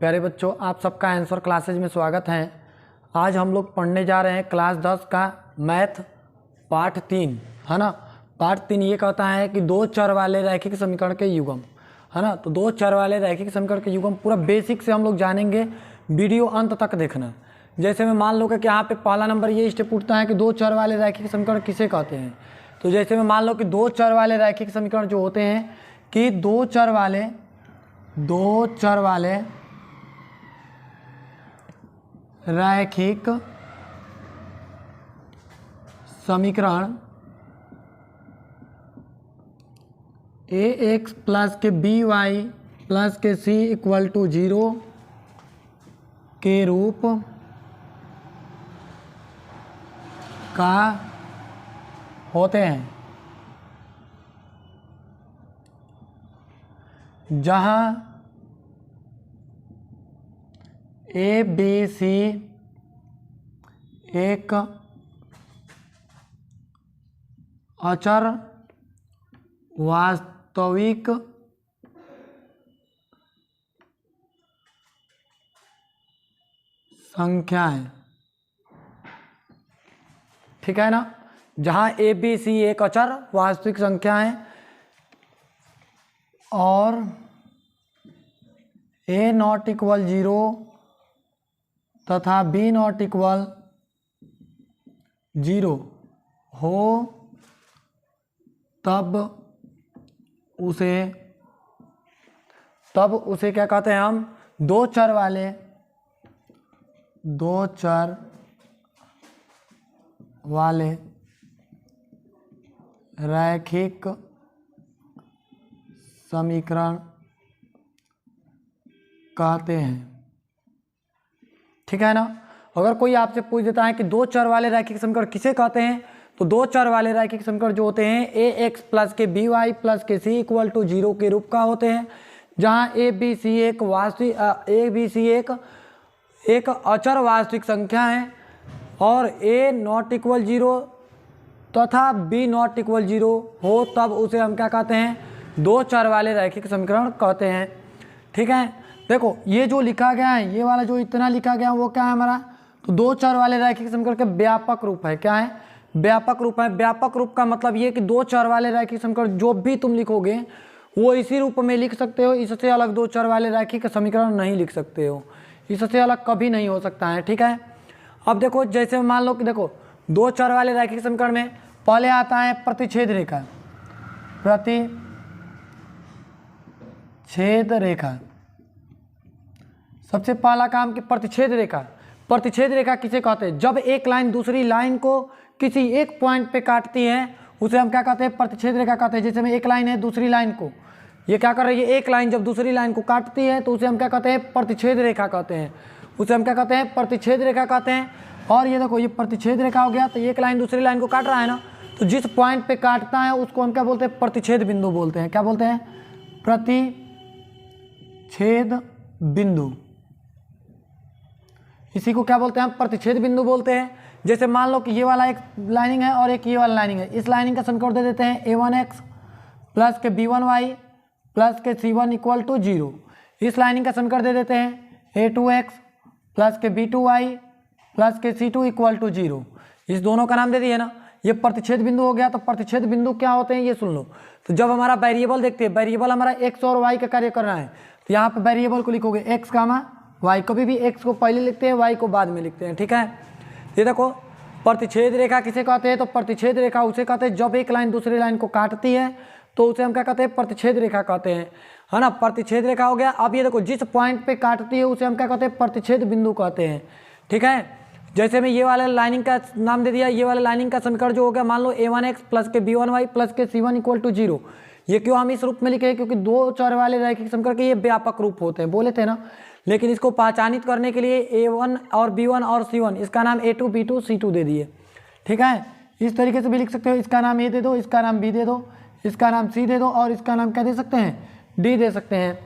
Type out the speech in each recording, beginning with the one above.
प्यारे बच्चों, आप सबका आंसर क्लासेज में स्वागत है। आज हम लोग पढ़ने जा रहे हैं क्लास 10 का मैथ पार्ट 3, है ना। पार्ट 3 ये कहता है कि दो चर वाले रैखिक समीकरण के युग्म, है ना। तो दो चर वाले रैखिक समीकरण के युग्म पूरा बेसिक से हम लोग जानेंगे, वीडियो अंत तक देखना। जैसे मैं मान लो कि यहाँ पे पहला नंबर ये स्टेप उठता है कि दो चर वाले रैखिक समीकरण किसे कहते हैं। तो जैसे मैं मान लो कि दो चर वाले रैखिक समीकरण जो होते हैं कि दो चर वाले रैखिक समीकरण ax प्लस के by प्लस के c इक्वल टू 0 के रूप का होते हैं, जहां ए बी सी एक अचर वास्तविक संख्या है। ठीक है ना। जहां ए बी सी एक अचर वास्तविक संख्या है और ए नॉट इक्वल 0 तथा बी नॉट इक्वल 0 हो, तब उसे क्या कहते हैं हम, दो चर वाले रैखिक समीकरण कहते हैं। ठीक है ना। अगर कोई आपसे पूछ देता है कि दो चर वाले रैखिक समीकरण किसे कहते हैं, तो दो चर वाले रैखिक समीकरण जो होते हैं ए एक्स प्लस के बी वाई प्लस के सी इक्वल टू 0 के रूप का होते हैं, जहां ए बी सी एक अचर वास्तविक संख्या है और ए नॉट इक्वल 0 तथा बी नॉट इक्वल 0 हो, तब उसे हम क्या कहते हैं, दो चर वाले रैखिक समीकरण कहते हैं। ठीक है। देखो ये जो लिखा गया है, ये वाला जो इतना लिखा गया है वो क्या है हमारा, तो दो चर वाले रैखिक समीकरण के व्यापक रूप है। क्या है, व्यापक रूप है। व्यापक रूप का मतलब ये कि दो चर वाले रैखिक समीकरण जो भी तुम लिखोगे वो इसी रूप में लिख सकते हो, इससे अलग दो चर वाले रैखिक समीकरण नहीं लिख सकते हो, इससे अलग कभी नहीं हो सकता है। ठीक है। अब देखो जैसे मान लो कि देखो दो चर वाले रैखिक समीकरण में पहले आता है प्रतिच्छेद रेखा। सबसे पहला काम कि प्रतिच्छेद रेखा किसे कहते हैं, जब एक लाइन दूसरी लाइन को किसी एक पॉइंट पे काटती है उसे हम क्या कहते हैं, प्रतिच्छेद रेखा कहते हैं। जैसे में एक लाइन है, दूसरी लाइन को ये क्या कर रही है, एक लाइन जब दूसरी लाइन को काटती है तो उसे हम क्या कहते हैं, प्रतिच्छेद रेखा कहते हैं। उसे हम क्या कहते हैं, प्रतिच्छेद रेखा कहते हैं। और ये देखो ये प्रतिच्छेद रेखा हो गया, तो एक लाइन दूसरी लाइन को काट रहा है ना, तो जिस पॉइंट पे काटता है उसको हम क्या बोलते हैं, प्रतिच्छेद बिंदु बोलते हैं। क्या बोलते हैं, प्रतिच्छेद बिंदु। इसी को क्या बोलते हैं, हम प्रतिच्छेद बिंदु बोलते हैं। जैसे मान लो कि ये वाला एक लाइनिंग है और एक ये वाला लाइनिंग है, इस लाइनिंग का समीकरण दे देते हैं a1x प्लस के b1y प्लस के c1 इक्वल टू 0। इस लाइनिंग का समीकरण दे देते हैं a2x प्लस के b2y प्लस के c2 इक्वल टू 0। इस दोनों का नाम दे दिए ना, ये प्रतिच्छेद बिंदु हो गया। तो प्रतिच्छेद बिंदु क्या होते हैं ये सुन लो। तो जब हमारा वेरिएबल देखते हैं, वेरिएबल हमारा x और y का कार्य करना है, तो यहाँ पर वेरिएबल को लिखोगे x कामा y, कभी भी x को पहले लिखते हैं y को बाद में लिखते हैं। ठीक है। ये देखो प्रतिच्छेद रेखा किसे कहते हैं, तो प्रतिच्छेद रेखा उसे कहते हैं जब एक लाइन दूसरी लाइन को काटती है तो उसे हम क्या कहते हैं, प्रतिच्छेद रेखा कहते हैं, है ना। प्रतिच्छेद रेखा हो गया। अब ये देखो जिस पॉइंट पे काटती है उसे हम क्या कहते हैं, प्रतिच्छेद बिंदु कहते हैं। ठीक है। जैसे मैं ये वाला लाइनिंग का नाम दे दिया, ये वाला लाइनिंग का समीकरण जो हो गया, मान लो a1x प्लस के b1y प्लस के c1 इक्वल टू 0। ये क्यों हम इस रूप में लिखे हैं, क्योंकि दो चर वाले रैखिक समीकरण के ये व्यापक रूप होते हैं, बोले थे ना। लेकिन इसको पहचानित करने के लिए a1 और b1 और c1, इसका नाम a2 b2 c2 दे दिए। ठीक है। इस तरीके से भी लिख सकते हो, इसका नाम a दे दो, इसका नाम b दे दो, इसका नाम c दे दो और इसका नाम क्या दे सकते हैं, d दे सकते हैं।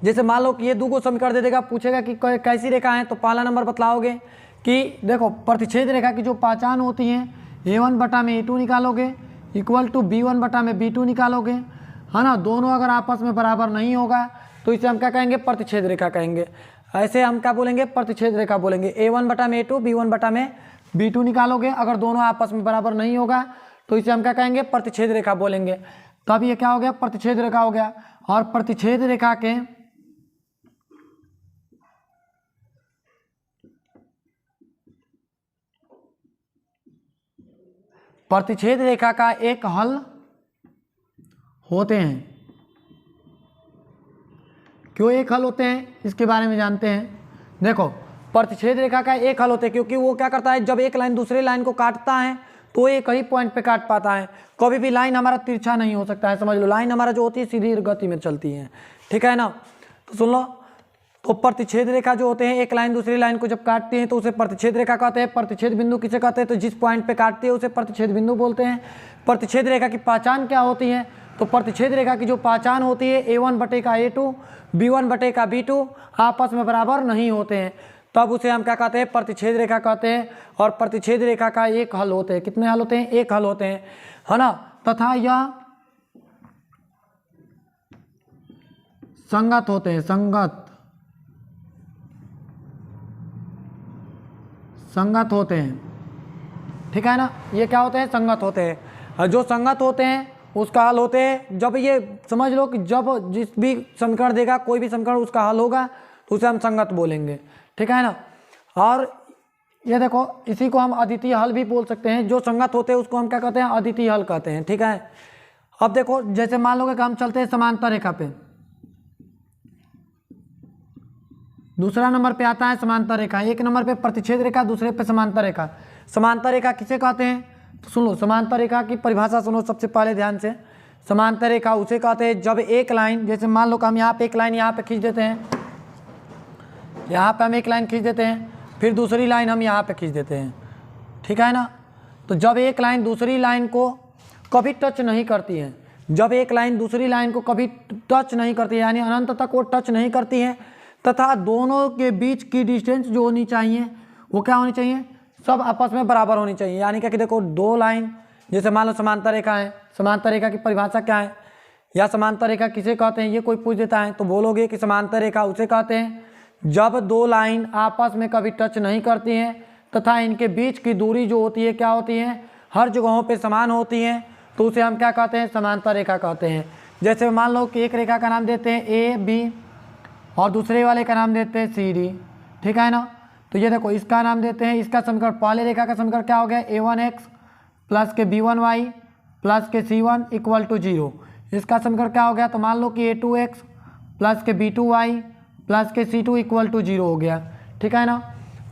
जैसे मान लो कि ये दो को समीकरण दे देगा, पूछेगा कि कैसी रेखा है, तो पहला नंबर बतलाओगे कि देखो प्रतिच्छेद रेखा की जो पहचान होती है, a1 बटा में a2 निकालोगे इक्वल टू b1 बटा में b2 निकालोगे, है ना। दोनों अगर आपस में बराबर नहीं होगा तो इसे हम क्या कहेंगे, प्रतिच्छेद रेखा कहेंगे। ऐसे हम क्या बोलेंगे, प्रतिच्छेद रेखा बोलेंगे। A1 बटा में A2, B1 बटा में B2 निकालोगे, अगर दोनों आपस में बराबर नहीं होगा तो इसे हम क्या कहेंगे, प्रतिच्छेद रेखा बोलेंगे। तब ये क्या हो गया, प्रतिच्छेद रेखा हो गया। और प्रतिच्छेद रेखा का एक हल होते हैं। क्यों एक हल होते हैं, इसके बारे में जानते हैं। देखो, प्रतिच्छेद रेखा का एक हल होते हैं क्योंकि वो क्या करता है, जब एक लाइन दूसरे लाइन को काटता है तो एक ही पॉइंट पे काट पाता है। कभी भी लाइन हमारा तिरछा नहीं हो सकता है, समझ लो। लाइन हमारा जो होती है सीधी गति में चलती है, ठीक है ना। तो सुन लो, तो प्रतिच्छेद रेखा जो होते हैं, एक लाइन दूसरी लाइन को जब काटती है तो उसे प्रतिच्छेद रेखा कहते हैं। प्रतिच्छेद बिंदु किसे कहते हैं, तो जिस पॉइंट पे काटती है उसे प्रतिच्छेद बिंदु बोलते हैं। प्रतिच्छेद रेखा की पहचान क्या होती है, तो प्रतिच्छेद रेखा की जो पहचान होती है, A1 बटे का A2, B1 बटे का B2 आपस में बराबर नहीं होते हैं, तब उसे हम क्या कहते हैं, प्रतिच्छेद रेखा कहते हैं। और प्रतिच्छेद रेखा का एक हल होते हैं। कितने हल होते हैं, एक हल होते हैं, है ना। तथा यह संगत होते हैं, संगत होते हैं, ठीक है ना। ये क्या होते हैं, संगत होते हैं। और जो संगत होते हैं उसका हल होते हैं, जब ये समझ लो कि जब जिस भी समीकरण देगा, कोई भी समीकरण उसका हल होगा तो उसे हम संगत बोलेंगे, ठीक है ना। और ये देखो, इसी को हम अद्वितीय हल भी बोल सकते हैं। जो संगत होते हैं उसको हम क्या कहते हैं, अद्वितीय हल कहते हैं, ठीक है। अब देखो, जैसे मान लो कि हम चलते हैं समांतर रेखा पे, दूसरा नंबर पे आता है समांतर रेखा। एक नंबर पे प्रतिच्छेद रेखा, दूसरे पे समांतर रेखा। समांतर रेखा किसे कहते हैं, तो सुन लो, समांतर रेखा की परिभाषा सुनो सबसे पहले ध्यान से। समांतर रेखा उसे कहते हैं जब एक लाइन, जैसे मान लो कि हम यहाँ पे एक लाइन यहाँ पे खींच देते हैं, यहाँ पे हम एक लाइन खींच देते हैं, फिर दूसरी लाइन हम यहाँ पे खींच देते हैं, ठीक है ना। तो जब एक लाइन दूसरी लाइन को कभी टच नहीं करती है, जब एक लाइन दूसरी लाइन को कभी टच नहीं करती है, यानी अनंत तक वो टच नहीं करती है, तथा दोनों के बीच की डिस्टेंस जो होनी चाहिए वो क्या होनी चाहिए, सब आपस में बराबर होनी चाहिए। यानी क्या कि देखो, दो लाइन, जैसे मान लो समांतर रेखा है, समांतर रेखा की परिभाषा क्या है, या समांतर रेखा किसे कहते हैं, ये कोई पूछ देता है तो बोलोगे कि समांतर रेखा उसे कहते हैं जब दो लाइन आपस में कभी टच नहीं करती हैं तथा इनके बीच की दूरी जो होती है क्या होती है, हर जगहों पे समान होती हैं, तो उसे हम क्या कहते हैं, समांतर रेखा कहते हैं। जैसे मान लो कि एक रेखा का नाम देते हैं AB और दूसरे वाले का नाम देते हैं CD, ठीक है ना। तो ये देखो, इसका नाम देते हैं, इसका समीकरण, पहले रेखा का समीकरण क्या हो गया, A1x प्लस के B1y प्लस के C1 इक्वल टू 0। इसका समीकरण क्या हो गया, तो मान लो कि A2x प्लस के B2y प्लस के C2 इक्वल टू 0 हो गया, ठीक है ना।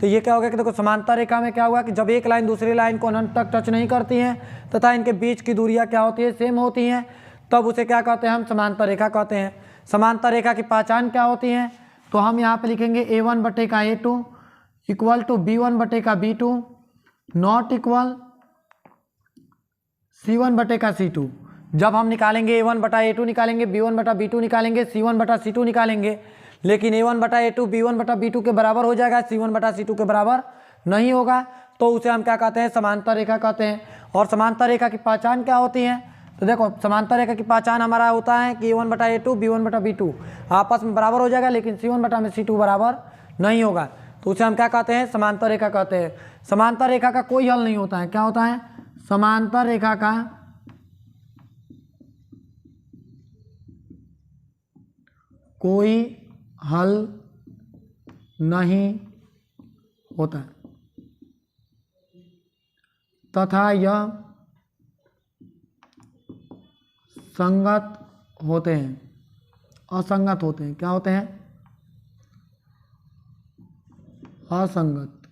तो ये क्या हो गया कि देखो, समांतर रेखा में क्या हुआ कि जब एक लाइन दूसरी लाइन को अनंत तक टच नहीं करती हैं तथा इनके बीच की दूरियाँ क्या होती है, सेम होती हैं, तब उसे क्या कहते हैं, हम समांतर रेखा कहते हैं। समांतर रेखा की पहचान क्या होती है, तो हम यहाँ पे लिखेंगे A1 बटे का A2 इक्वल टू B1 बटे का B2 नॉट इक्वल C1 बटे का C2। जब हम निकालेंगे A1 बटा A2 निकालेंगे, B1 बटा B2 निकालेंगे, C1 बटा C2 निकालेंगे, लेकिन A1 बटा A2 B1 बटा B2 के बराबर हो जाएगा, C1 बटा C2 के बराबर नहीं होगा, तो उसे हम क्या कहते हैं, समांतर रेखा कहते हैं। और समांतर रेखा की पहचान क्या होती है, तो देखो, समांतर रेखा की पहचान हमारा होता है कि A1 बटा A2 B1 बटा B2 आपस में बराबर हो जाएगा, लेकिन C1 बटा में C2 बराबर नहीं होगा, तो उसे हम क्या कहते हैं, समांतर रेखा कहते हैं। समांतर रेखा का कोई हल नहीं होता है, क्या होता है, समांतर रेखा का कोई हल नहीं होता है तथा यह संगत होते हैं, असंगत होते हैं। क्या होते हैं, असंगत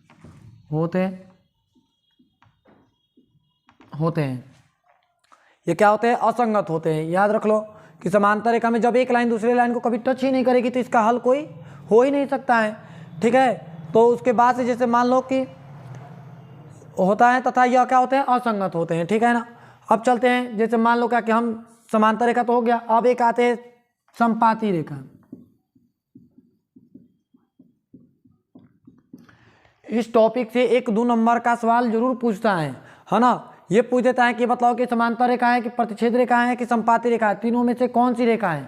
होते हैं। ये क्या होते हैं, असंगत होते हैं। याद रख लो कि समांतर रेखा में जब एक लाइन दूसरे लाइन को कभी टच ही नहीं करेगी तो इसका हल कोई हो ही नहीं सकता है, ठीक है। तो उसके बाद से जैसे मान लो कि होता है तथा यह क्या होते हैं, असंगत होते हैं, ठीक है ना। अब चलते हैं, जैसे मान लो क्या कि हम समांतर रेखा तो हो गया, अब एक आते हैं संपाती रेखा। इस टॉपिक से 1-2 नंबर का सवाल जरूर पूछता है ना। ये पूछ देता है कि बताओ कि समांतर रेखा है कि प्रतिच्छेद रेखा है कि संपाती रेखा है, तीनों में से कौन सी रेखा है,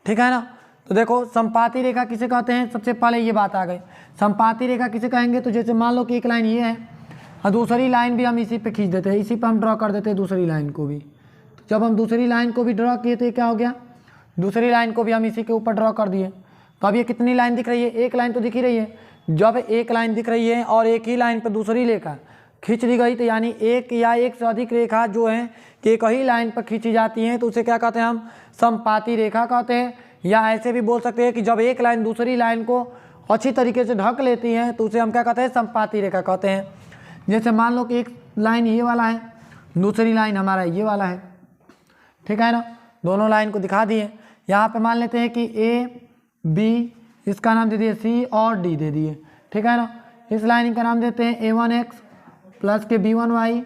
ठीक है ना। तो देखो संपाती रेखा किसे कहते हैं, सबसे पहले ये बात आ गई। संपाती रेखा किसे कहेंगे, तो जैसे मान लो कि एक लाइन ये है और दूसरी लाइन भी हम इसी पे खींच देते हैं, इसी पे हम ड्रॉ कर देते हैं दूसरी लाइन को भी। तो जब हम दूसरी लाइन को भी ड्रॉ किए तो ये क्या हो गया, दूसरी लाइन को भी हम इसी के ऊपर ड्रॉ कर दिए। तो अब ये कितनी लाइन दिख रही है, एक लाइन तो दिख ही रही है। जब एक लाइन दिख रही है और एक ही लाइन पर दूसरी रेखा खींच दी गई, तो यानी एक या एक से अधिक रेखा जो है कि एक ही लाइन पर खींची जाती हैं, तो उसे क्या कहते हैं, हम संपाती रेखा कहते हैं। या ऐसे भी बोल सकते हैं कि जब एक लाइन दूसरी लाइन को अच्छी तरीके से ढक लेती है तो उसे हम क्या कहते हैं, संपाती रेखा कहते हैं। जैसे मान लो कि एक लाइन ये वाला है, दूसरी लाइन हमारा ये वाला है, ठीक है ना, दोनों लाइन को दिखा दिए। यहाँ पे मान लेते हैं कि ए बी, इसका नाम दे दिए सी और डी दे दिए, ठीक है ना। इस लाइन का नाम देते हैं a1x प्लस के b1y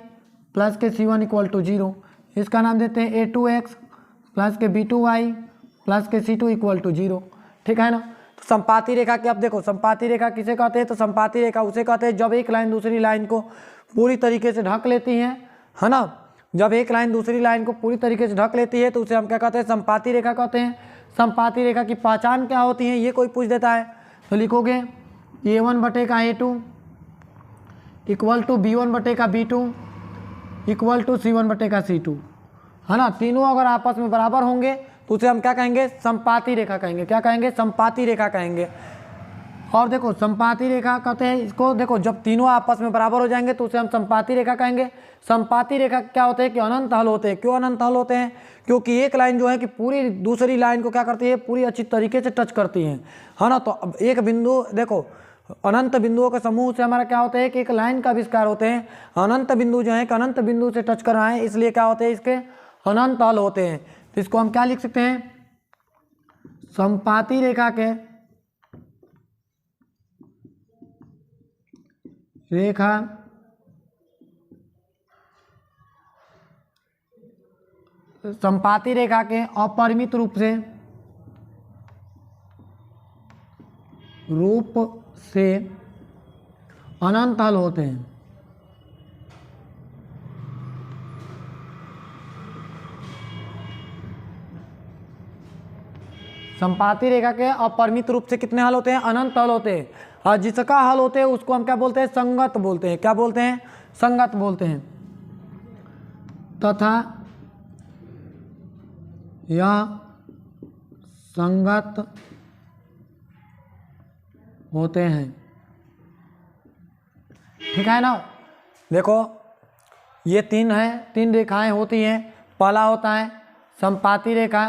प्लस के c1 इक्वल टू 0। इसका नाम देते हैं a2x प्लस के b2y प्लस के c2 इक्वल टू 0, ठीक है ना। तो संपाती रेखा के, अब देखो संपाती रेखा किसे कहते हैं, तो संपाती रेखा उसे कहते हैं जब एक लाइन दूसरी लाइन को पूरी तरीके से ढक लेती है ना। जब एक लाइन दूसरी लाइन को पूरी तरीके से ढक लेती है तो उसे हम क्या कहते हैं, संपाती रेखा कहते हैं। संपाती रेखा की पहचान क्या होती है, ये कोई पूछ देता है तो लिखोगे a1/a2 equal to b1/b2 equal to c1/c2, है ना। तीनों अगर आपस में बराबर होंगे तो उसे हम क्या कहेंगे, संपाती रेखा कहेंगे। क्या कहेंगे, संपाती रेखा कहेंगे। और देखो संपाती रेखा कहते हैं इसको, देखो जब तीनों आपस में बराबर हो जाएंगे तो उसे हम संपाती रेखा कहेंगे। संपाती रेखा क्या होते हैं कि अनंत हल होते हैं। क्यों अनंत हल होते हैं, क्योंकि एक लाइन जो है कि पूरी दूसरी लाइन को क्या करती है, पूरी अच्छी तरीके से टच करती है ना। तो अब एक बिंदु, देखो अनंत बिंदुओं के समूह से हमारा क्या होता है कि एक लाइन का आविष्कार होते हैं। अनंत बिंदु जो है कि अनंत बिंदु से टच कर रहा है, इसलिए क्या होते हैं, इसके अनंत हल होते हैं। तो इसको हम क्या लिख सकते हैं, संपाती रेखा के संपाती रेखा के अपरिमित रूप से अनंत हल होते हैं। संपाती रेखा के अपरिमित रूप से कितने हल होते हैं, अनंत हल होते हैं। और जिसका हल होते हैं उसको हम क्या बोलते हैं, संगत बोलते हैं। क्या बोलते हैं, संगत बोलते हैं। तथा यह संगत होते हैं, ठीक है ना। देखो ये तीन रेखाएं होती हैं। पहला होता है संपाती रेखा।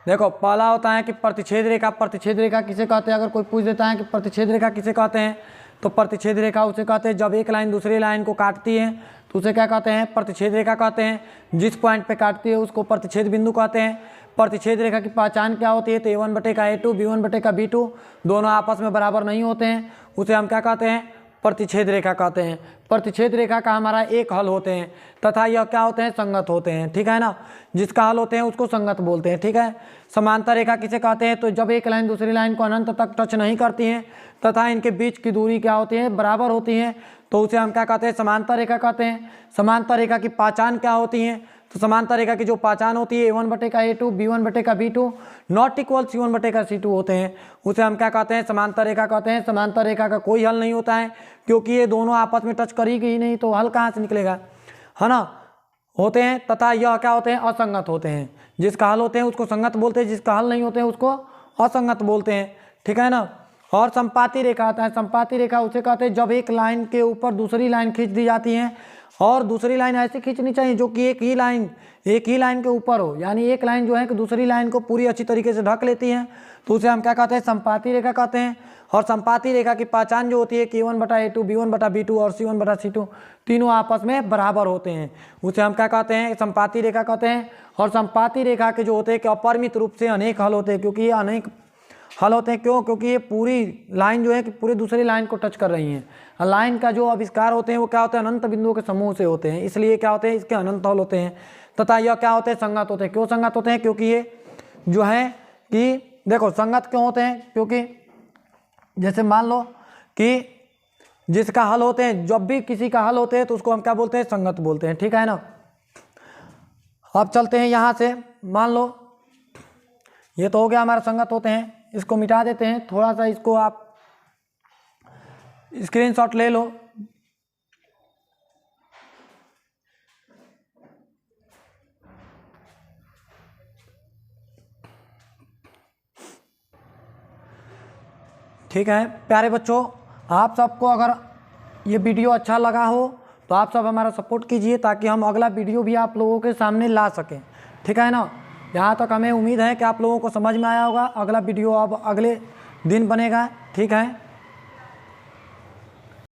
देखो पहला होता है कि प्रतिच्छेद रेखा। प्रतिच्छेद रेखा किसे कहते हैं, अगर कोई पूछ देता है कि प्रतिच्छेद रेखा किसे कहते हैं, तो प्रतिच्छेद रेखा उसे कहते हैं जब एक लाइन दूसरी लाइन को काटती है तो उसे क्या कहते हैं, प्रतिच्छेद रेखा कहते हैं। जिस पॉइंट पे काटती है उसको प्रतिच्छेद बिंदु कहते हैं। प्रतिच्छेद रेखा की पहचान क्या होती है, तो a1/a2 b1/b2 दोनों आपस में बराबर नहीं होते हैं, उसे हम क्या कहते हैं, प्रतिच्छेद रेखा कहते हैं। प्रतिच्छेद रेखा का हमारा एक हल होते हैं तथा यह क्या होते हैं, संगत होते हैं, ठीक है ना। जिसका हल होते हैं उसको संगत बोलते हैं, ठीक है। समांतर रेखा किसे कहते हैं, तो जब एक लाइन दूसरी लाइन को अनंत तक टच नहीं करती हैं तथा इनके बीच की दूरी क्या होती है, बराबर होती है, तो उसे हम क्या कहते हैं, समांतर रेखा कहते हैं। समांतर रेखा की पहचान क्या होती है, तो समांतर रेखा की जो पहचान होती है a1/a2 b1/b2 not equal c1/c2 होते हैं, उसे हम क्या कहते हैं, समांतर रेखा कहते हैं। समांतर रेखा का कोई हल नहीं होता है क्योंकि ये दोनों आपस में टच करेगी ही नहीं, तो हल कहाँ से निकलेगा, है ना। होते हैं तथा यह क्या होते हैं, असंगत होते हैं। जिसका हल होते हैं उसको संगत बोलते हैं, जिसका हल नहीं होते हैं उसको असंगत बोलते हैं, ठीक है ना। और संपाती रेखा आता है। संपाती रेखा उसे कहते हैं जब एक लाइन के ऊपर दूसरी लाइन खींच दी जाती है, और दूसरी लाइन ऐसे खींचनी चाहिए जो कि एक ही लाइन के ऊपर हो, यानी एक लाइन जो है कि दूसरी लाइन को पूरी अच्छी तरीके से ढक लेती है, तो उसे हम क्या कहते हैं, संपाती रेखा कहते हैं। और संपाती रेखा की पहचान जो होती है कि a1/a2 b1/b2 और c1/c2 तीनों आपस में बराबर होते हैं, उसे हम क्या कहते हैं, संपाती रेखा कहते हैं। और संपाती रेखा के जो होते हैं कि अपरिमित रूप से अनेक हल होते हैं, क्योंकि ये अनेक हल होते हैं। क्यों, क्योंकि ये पूरी लाइन जो है कि पूरी दूसरी लाइन को टच कर रही हैं। लाइन का जो आविष्कार होते हैं वो क्या होते हैं, अनंत बिंदुओं के समूह से होते हैं, इसलिए क्या होते हैं, इसके अनंत हल होते हैं। तथा यह क्या होते हैं, संगत होते हैं। क्यों संगत होते हैं, क्योंकि ये जो है कि देखो संगत क्यों होते हैं, क्योंकि जैसे मान लो कि जिसका हल होते हैं, जब भी किसी का हल होते हैं तो उसको हम क्या बोलते हैं, संगत बोलते हैं, ठीक है ना। अब चलते हैं यहाँ से, मान लो ये तो हो गया हमारा संगत होते हैं, इसको मिटा देते हैं। थोड़ा सा इसको आप स्क्रीनशॉट ले लो। ठीक है प्यारे बच्चों, आप सबको अगर ये वीडियो अच्छा लगा हो तो आप सब हमारा सपोर्ट कीजिए ताकि हम अगला वीडियो भी आप लोगों के सामने ला सकें। ठीक है ना, यहाँ तक हमें उम्मीद है कि आप लोगों को समझ में आया होगा। अगला वीडियो अब अगले दिन बनेगा। ठीक है।